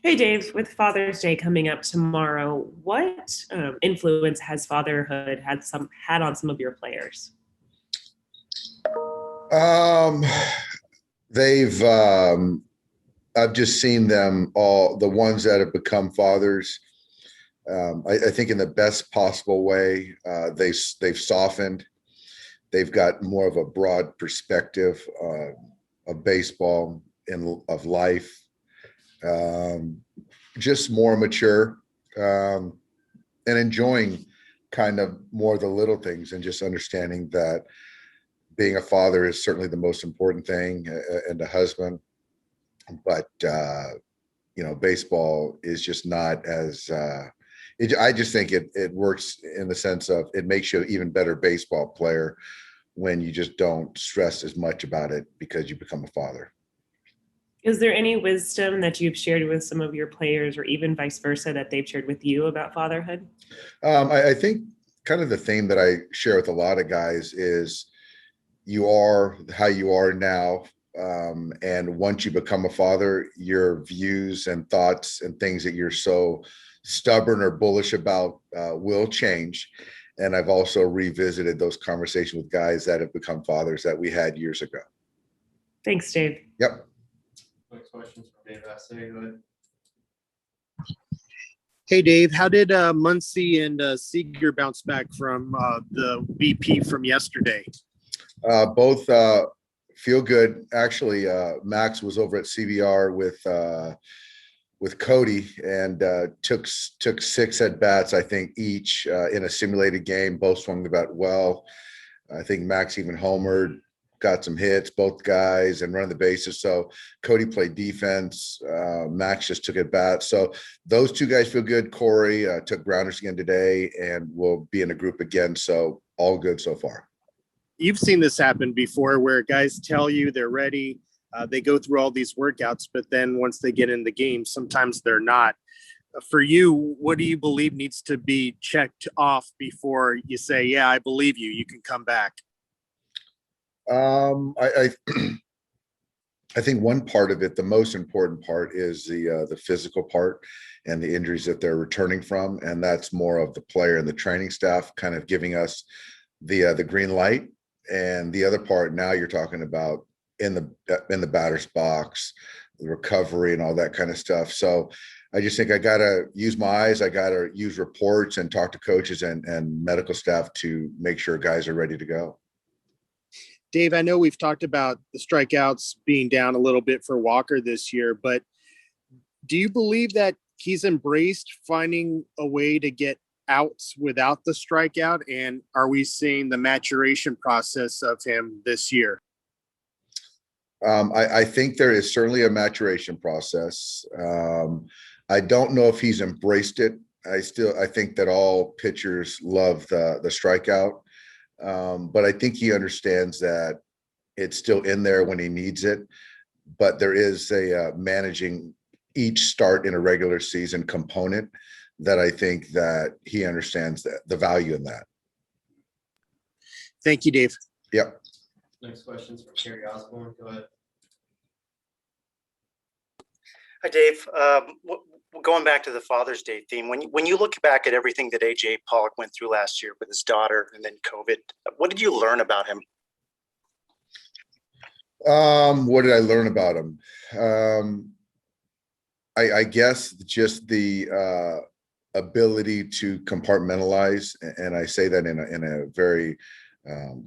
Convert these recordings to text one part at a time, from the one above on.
Hey Dave, with Father's Day coming up tomorrow, what influence has fatherhood had on some of your players? Um, they've I've just seen them all, the ones that have become fathers. I think in the best possible way. They've softened. They've got more of a broad perspective of baseball and of life. Um, just more mature and enjoying kind of more of the little things and just understanding that being a father is certainly the most important thing and a husband, but baseball is just not as I just think it works in the sense of it makes you an even better baseball player when you just don't stress as much about it because you become a father. Is there any wisdom that you've shared with some of your players, or even vice versa, that they've shared with you about fatherhood? I think kind of the theme that I share with a lot of guys is you are how you are now. And once you become a father, your views and thoughts and things that you're so stubborn or bullish about will change. And I've also revisited those conversations with guys that have become fathers that we had years ago. Thanks, Dave. Yep. Next question's from Dave Assay. Go ahead. Hey, Dave, how did Muncy and Seager bounce back from the BP from yesterday? Both feel good. Actually, Max was over at CBR with Cody and took 6 at bats, I think, each in a simulated game. Both swung the bat well. I think Max even homered, got some hits, both guys, and run the bases. So Cody played defense. Max just took at bat. So those two guys feel good. Corey took grounders again today and will be in a group again. So all good so far. You've seen this happen before where guys tell you they're ready. They go through all these workouts, but then once they get in the game, sometimes they're not. For you, what do you believe needs to be checked off before you say, yeah, I believe you, you can come back? I I think one part of it, the most important part, is the physical part and the injuries that they're returning from, and that's more of the player and the training staff kind of giving us the green light. And the other part, now you're talking about in the batter's box, the recovery and all that kind of stuff. So I just think I got to use my eyes. I got to use reports and talk to coaches and medical staff to make sure guys are ready to go. Dave, I know we've talked about the strikeouts being down a little bit for Walker this year, but do you believe that he's embraced finding a way to get outs without the strikeout? And are we seeing the maturation process of him this year? I think there is certainly a maturation process. I don't know if he's embraced it. I think that all pitchers love the strikeout. But I think he understands that it's still in there when he needs it. But there is a managing each start in a regular season component that I think that he understands that the value in that. Thank you, Dave. Yep. Next question's from Kerry Osborne. Go ahead. Hi, Dave. Going back to the Father's Day theme, when you look back at everything that AJ Pollock went through last year with his daughter and then COVID, what did you learn about him? What did I learn about him? I guess just the ability to compartmentalize, and I say that in a very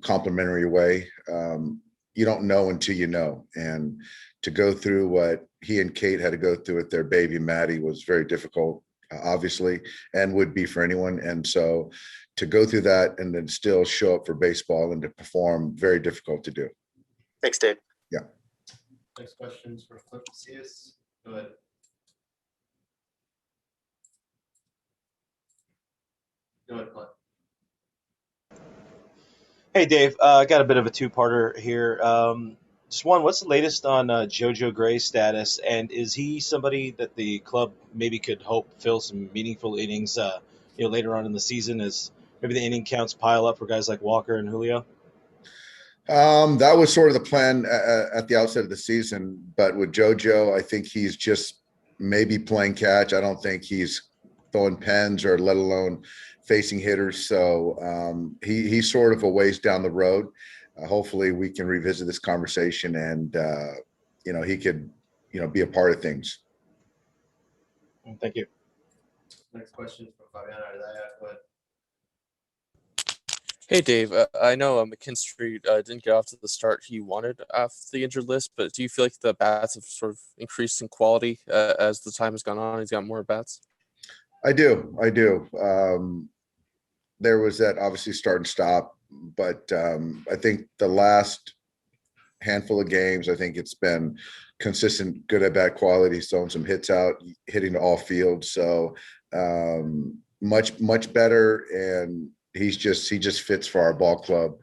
complimentary way. You don't know until you know, and to go through what he and Kate had to go through with their baby Maddie was very difficult, obviously, and would be for anyone. And so to go through that and then still show up for baseball and to perform, very difficult to do. Thanks, Dave. Yeah. Next question's from Cliff Macias. Go ahead. Go ahead, Cliff. Hey, Dave. I got a bit of a two-parter here. Just one, what's the latest on Josiah Gray's status, and is he somebody that the club maybe could hope fill some meaningful innings, later on in the season as maybe the inning counts pile up for guys like Walker and Julio? That was sort of the plan at the outset of the season, but with JoJo, I think he's just maybe playing catch. I don't think he's throwing pens or let alone facing hitters. So he's sort of a ways down the road. Hopefully we can revisit this conversation and, he could, be a part of things. Thank you. Next question from Fabiana Ardaya. Go ahead. Hey, Dave. I know McKinstry didn't get off to the start he wanted off the injured list, but do you feel like the bats have sort of increased in quality as the time has gone on? He's got more bats. I do. There was that obviously start and stop, but I think the last handful of games, I think it's been consistent, good at bat quality, throwing some hits out, hitting to all fields. So much better. And he just fits for our ball club,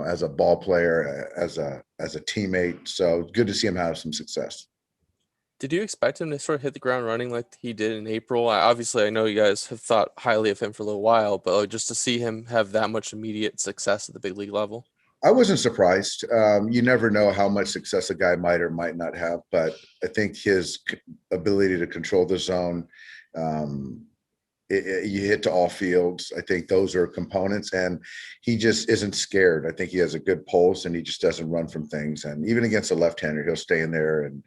as a ball player, as a teammate. So good to see him have some success. Did you expect him to sort of hit the ground running like he did in April? Obviously, I know you guys have thought highly of him for a little while, but just to see him have that much immediate success at the big league level. I wasn't surprised. You never know how much success a guy might or might not have, but I think his ability to control the zone, you hit to all fields. I think those are components, and he just isn't scared. I think he has a good pulse, and he just doesn't run from things. And even against a left-hander, he'll stay in there and,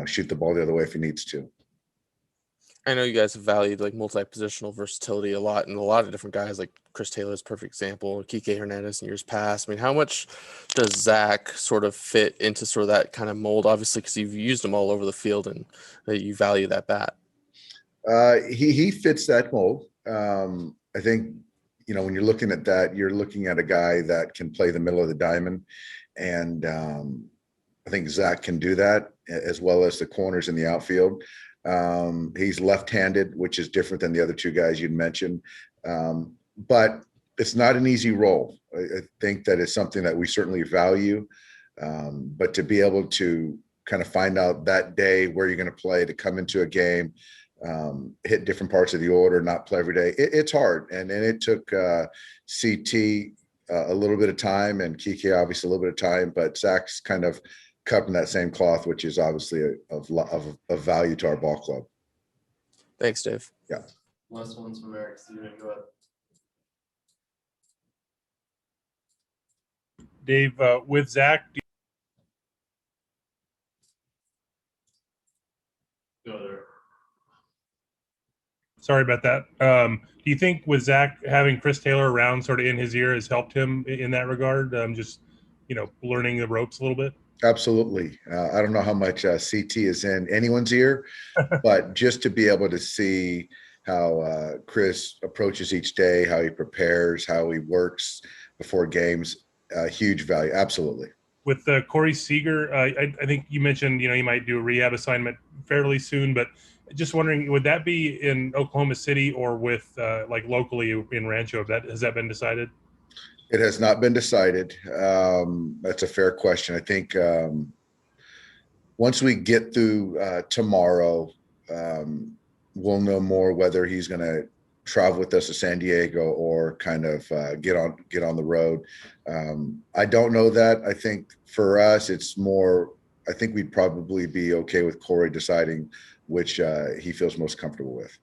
shoot the ball the other way if he needs to. I know you guys have valued like multi-positional versatility a lot, and a lot of different guys like Chris Taylor's perfect example, Kike Hernandez in years past. I mean, how much does Zach sort of fit into sort of that kind of mold? Obviously, because you've used him all over the field and you value that bat. He fits that mold. I think, when you're looking at that, you're looking at a guy that can play the middle of the diamond. And I think Zach can do that, as well as the corners in the outfield. He's left-handed, which is different than the other two guys you'd mentioned. But it's not an easy role. I think that it's something that we certainly value. But to be able to kind of find out that day where you're going to play, to come into a game, hit different parts of the order, not play every day, it's hard. And it took CT a little bit of time, and Kike obviously a little bit of time, but Zach's kind of cut in that same cloth, which is obviously of value to our ball club. Thanks, Dave. Yeah. Last one's from Eric Steven. Go ahead. Dave, with Zach, Go there. sorry about that. Do you think with Zach having Chris Taylor around sort of in his ear has helped him in that regard? Just, learning the ropes a little bit? Absolutely. I don't know how much CT is in anyone's ear, but just to be able to see how Chris approaches each day, how he prepares, how he works before games, huge value. Absolutely. With Corey Seager, I think you mentioned, you might do a rehab assignment fairly soon, but just wondering, would that be in Oklahoma City or with like locally in Rancho? Has that been decided? It has not been decided. That's a fair question. I think once we get through tomorrow, we'll know more whether he's going to travel with us to San Diego or kind of get on the road. I don't know that. I think for us, it's more, I think we'd probably be okay with Corey deciding which he feels most comfortable with.